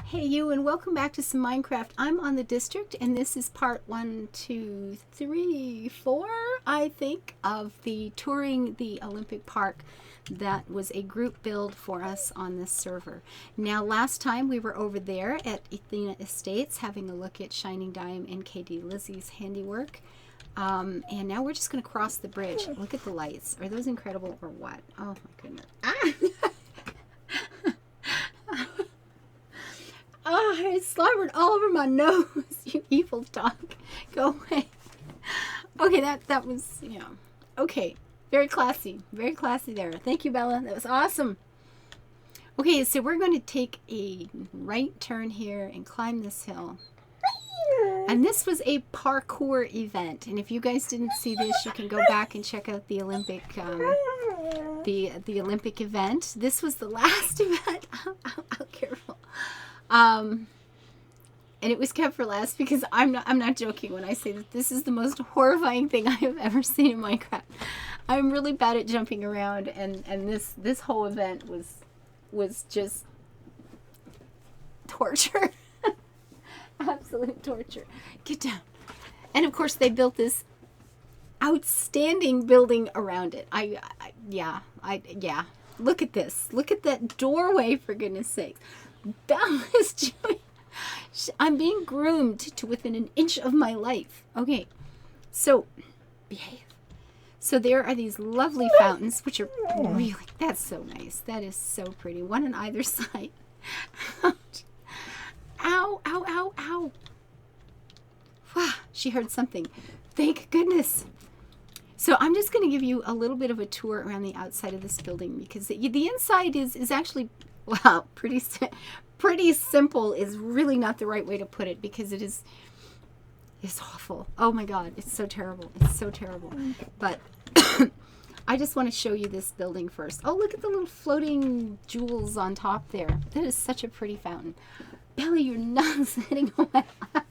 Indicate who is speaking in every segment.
Speaker 1: Hey you, and welcome back to some Minecraft. I'm on the district, and this is part 1, 2, 3, 4, I think, of the touring the Olympic Park. That was a group build for us on this server. Now, last time we were over there at Athena Estates having a look at Shining Dime and KD Lizzie's handiwork. And now we're just going to cross the bridge. Look at the lights. Are those incredible or what? Oh my goodness. Ah! Oh, I slobbered all over my nose, you evil dog. Go away. Okay, that was, okay. Very classy there. Thank you, Bella. That was awesome. Okay, so we're going to take a right turn here and climb this hill. And this was a parkour event. And if you guys didn't see this, you can go back and check out the Olympic the Olympic event. This was the last event. Ow, careful. And it was kept for last because I'm not joking when I say that this is the most horrifying thing I have ever seen in Minecraft. I'm really bad at jumping around, and this whole event was just torture. Absolute torture. Get down. And of course they built this outstanding building around it. Yeah. Look at this. Look at that doorway, for goodness sakes. Bella's doing. I'm being groomed to within an inch of my life. Okay, so behave. So there are these lovely fountains, which are really, that's so nice. That is so pretty. One on either side. Ouch. Ow, ow, ow, ow. Wow, she heard something. Thank goodness. So I'm just going to give you a little bit of a tour around the outside of this building because the inside is actually, wow, pretty simple is really not the right way to put it because it's awful. Oh my God, it's so terrible. It's so terrible. But I just want to show you this building first. Oh, look at the little floating jewels on top there. That is such a pretty fountain. Bella, you're not sitting on my lap.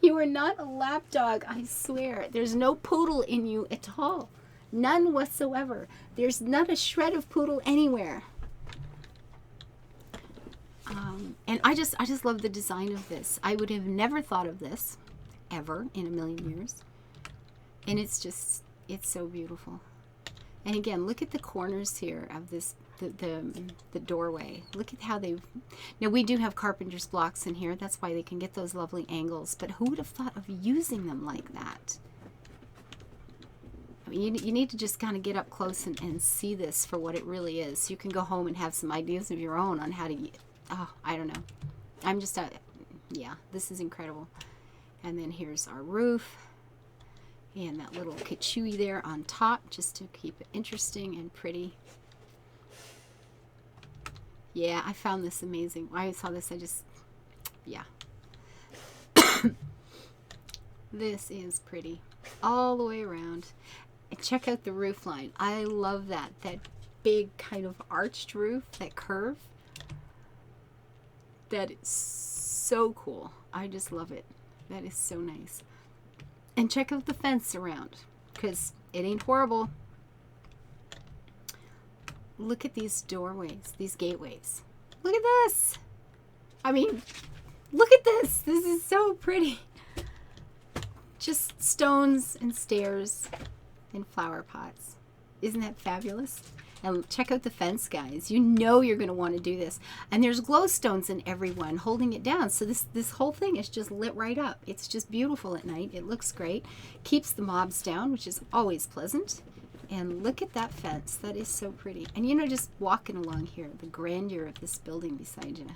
Speaker 1: You are not a lap dog, I swear. There's no poodle in you at all. None whatsoever. There's not a shred of poodle anywhere. And I just love the design of this. I would have never thought of this ever in a million years. And it's so beautiful. And again, look at the corners here of this, the doorway. Look at how now we do have carpenter's blocks in here. That's why they can get those lovely angles. But who would have thought of using them like that? I mean, you need to just kind of get up close and see this for what it really is. You can go home and have some ideas of your own on how to, I don't know. I'm just, yeah, this is incredible. And then here's our roof. And that little kachui there on top, just to keep it interesting and pretty. Yeah, I found this amazing. When I saw this, yeah. This is pretty. All the way around. And check out the roof line. I love that. That big kind of arched roof, that curve. That is so cool. I just love it. That is so nice. And check out the fence around, because it ain't horrible. Look at these doorways, these gateways. Look at this. I mean, look at this. This is so pretty. Just stones and stairs and flower pots. Isn't that fabulous? And check out the fence, guys. You know you're going to want to do this. And there's glow stones in every one holding it down. So this whole thing is just lit right up. It's just beautiful at night. It looks great. Keeps the mobs down, which is always pleasant. And look at that fence. That is so pretty. And just walking along here, the grandeur of this building beside you.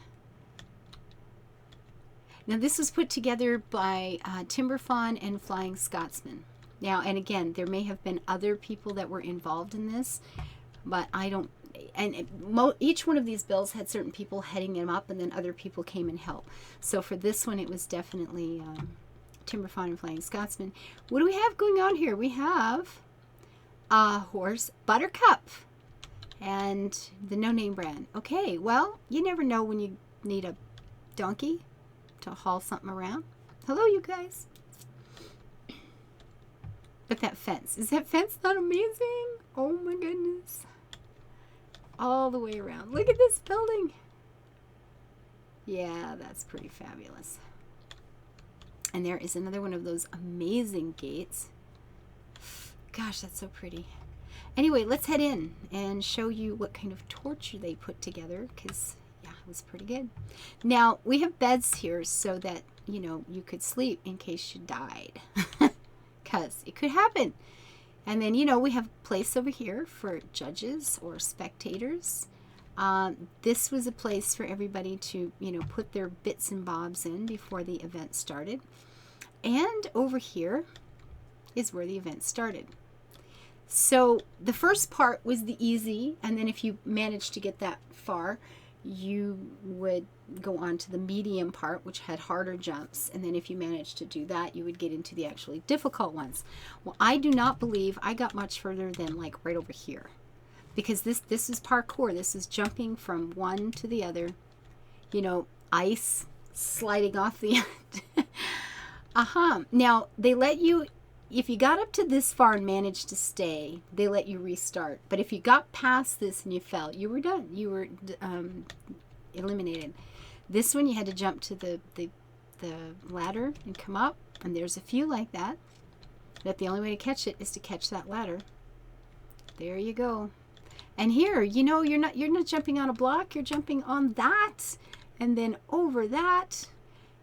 Speaker 1: Now this was put together by Timberfawn and Flying Scotsman. Now, and again, there may have been other people that were involved in this, but I don't, and each one of these builds had certain people heading them up, and then other people came and helped. So for this one, it was definitely Timberfawn and Flying Scotsman. What do we have going on here? We have a horse, Buttercup, and the No Name brand. Okay, well, you never know when you need a donkey to haul something around. Hello, you guys. But that fence, is that fence not amazing? Oh my goodness. All the way around. Look at this building. Yeah, that's pretty fabulous. And there is another one of those amazing gates. Gosh, that's so pretty. Anyway, let's head in and show you what kind of torture they put together, because, yeah, it was pretty good. Now, we have beds here so that, you know, you could sleep in case you died, because it could happen. And then, you know, we have a place over here for judges or spectators. This was a place for everybody to, you know, put their bits and bobs in before the event started. And over here is where the event started. So the first part was the easy, and then if you managed to get that far, you would go on to the medium part, which had harder jumps, and then if you managed to do that, you would get into the actually difficult ones. Well, I do not believe I got much further than like right over here, because this is parkour. This is jumping from one to the other, you know, ice sliding off the end. Now, they let you, if you got up to this far and managed to stay, they let you restart. But if you got past this and you fell, you were done. You were eliminated. This one, you had to jump to the ladder and come up. And there's a few like that. That the only way to catch it is to catch that ladder. There you go. And here, you know, you're not jumping on a block. You're jumping on that, and then over that,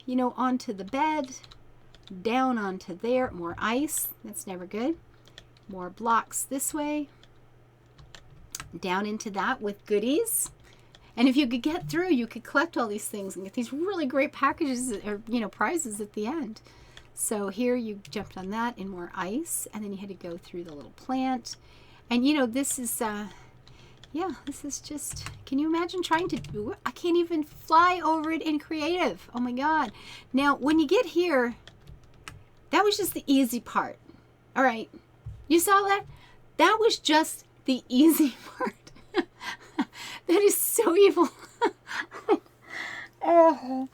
Speaker 1: you know, onto the bed, down onto there. More ice. That's never good. More blocks this way. Down into that with goodies. And if you could get through, you could collect all these things and get these really great packages or, you know, prizes at the end. So here you jumped on that in more ice, and then you had to go through the little plant. And, you know, this is, yeah, this is just, can you imagine trying to do it? I can't even fly over it in creative. Oh my God. Now, when you get here, that was just the easy part. All right. You saw that? That was just the easy part. That is so evil. Oh,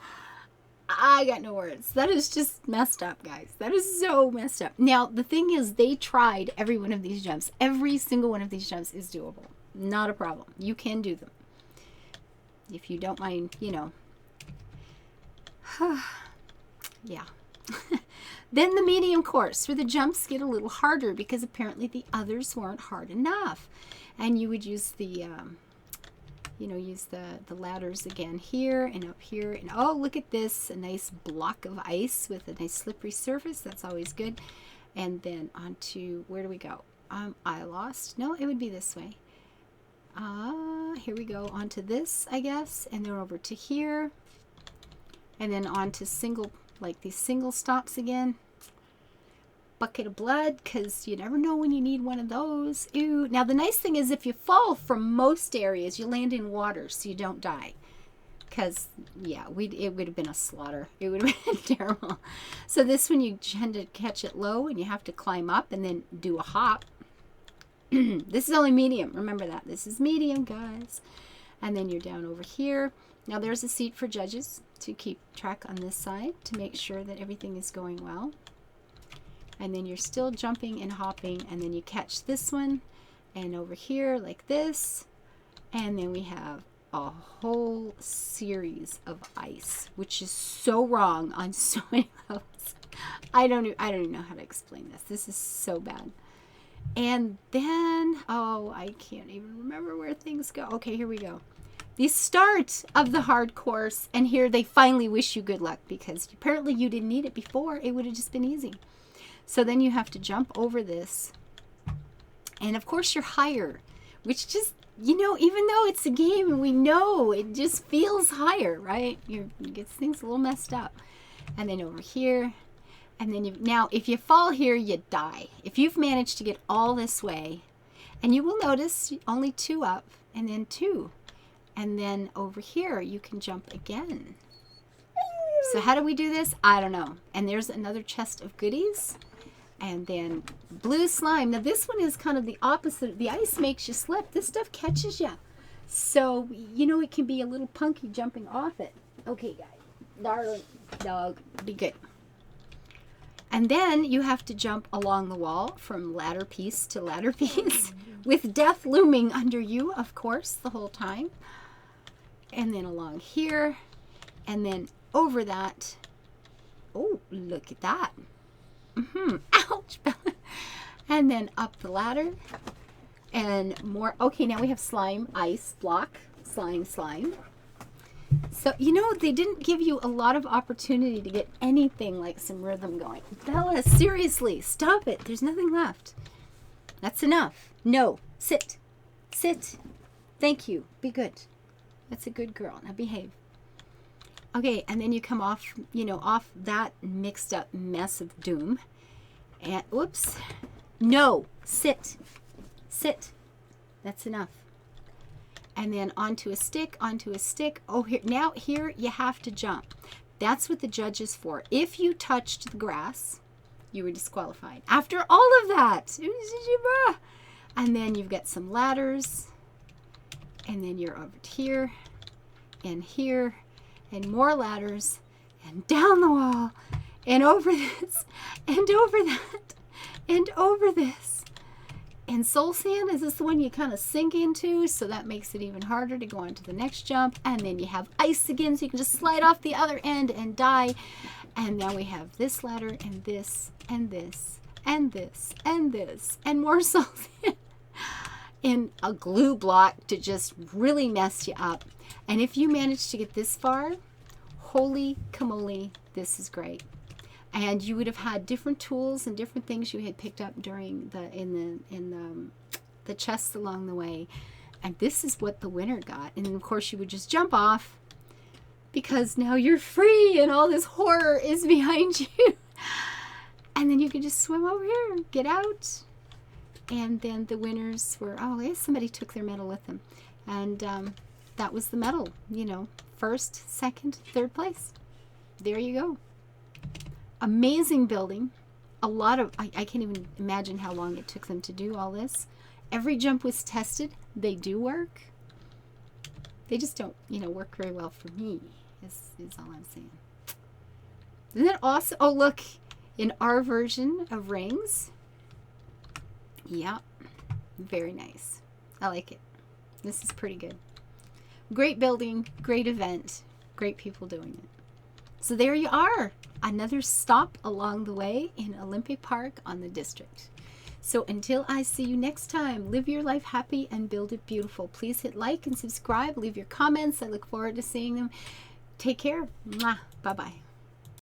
Speaker 1: I got no words. That is just messed up, guys. That is so messed up. Now, the thing is, they tried every one of these jumps. Every single one of these jumps is doable. Not a problem. You can do them. If you don't mind, you know. Yeah. Then the medium course, where the jumps get a little harder because apparently the others weren't hard enough. And you would use the, you know, use the ladders again here and up here. And oh, look at this, a nice block of ice with a nice slippery surface. That's always good. And then onto, where do we go? I lost. No, it would be this way. Here we go, onto this, I guess. And then over to here. And then onto single, like these single stops again. Bucket of blood, because you never know when you need one of those. Ew. Now, the nice thing is if you fall from most areas, you land in water so you don't die. Because, yeah, it would have been a slaughter. It would have been terrible. So this one, you tend to catch it low, and you have to climb up and then do a hop. This is only medium. Remember that. This is medium, guys. And then you're down over here. Now, there's a seat for judges to keep track on this side to make sure that everything is going well. And then you're still jumping and hopping, and then you catch this one, and over here like this, and then we have a whole series of ice, which is so wrong on so many levels. I don't even know how to explain this. This is so bad. And then, oh, I can't even remember where things go. Okay, here we go. The start of the hard course, and here they finally wish you good luck, because apparently you didn't need it before. It would have just been easy. So then you have to jump over this. And of course you're higher, which just, you know, even though it's a game and we know, it just feels higher, right? You get things a little messed up. And then over here. And then now if you fall here, you die. If you've managed to get all this way, and you will notice only 2 up and then 2. And then over here, you can jump again. So how do we do this? I don't know. And there's another chest of goodies. And then blue slime. Now this one is kind of the opposite. The ice makes you slip. This stuff catches you. So, you know, it can be a little punky jumping off it. Okay, guys. Darling dog, be good. And then you have to jump along the wall from ladder piece to ladder piece with death looming under you, of course, the whole time. And then along here. And then over that, oh, look at that. Ouch. And then up the ladder and more. Okay, now we have slime, ice, block, slime. So, you know, they didn't give you a lot of opportunity to get anything like some rhythm going. Bella, seriously, stop it. There's nothing left. That's enough. No, sit. Sit. Thank you. Be good. That's a good girl. Now behave. Okay, and then you come off, you know, off that mixed up mess of doom. And, whoops. No, sit. Sit. That's enough. And then onto a stick, onto a stick. Oh, here, now here you have to jump. That's what the judge is for. If you touched the grass, you were disqualified. After all of that. And then you've got some ladders. And then you're over here and here and more ladders and down the wall and over this and over that and over this. And soul sand, is this the one you kind of sink into? So that makes it even harder to go on to the next jump. And then you have ice again, so you can just slide off the other end and die. And now we have this ladder and this and this and this and this and more soul sand. And a glue block to just really mess you up. And if you manage to get this far, holy camole, this is great. And you would have had different tools and different things you had picked up during the chests along the way. And this is what the winner got. And of course you would just jump off because now you're free and all this horror is behind you. And then you could just swim over here, get out. And then the winners were, oh, yeah, somebody took their medal with them. And that was the medal, you know, first, second, third place. There you go. Amazing building. A lot of, I can't even imagine how long it took them to do all this. Every jump was tested. They do work. They just don't, you know, work very well for me, is all I'm saying. Isn't that awesome? Oh, look, in our version of rings. Yeah, very nice. I like it. This is pretty good. Great building, great event, great people doing it. So there you are. Another stop along the way in Olympic Park on the district. So until I see you next time, live your life happy and build it beautiful. Please hit like and subscribe. Leave your comments. I look forward to seeing them. Take care. Mwah. Bye-bye.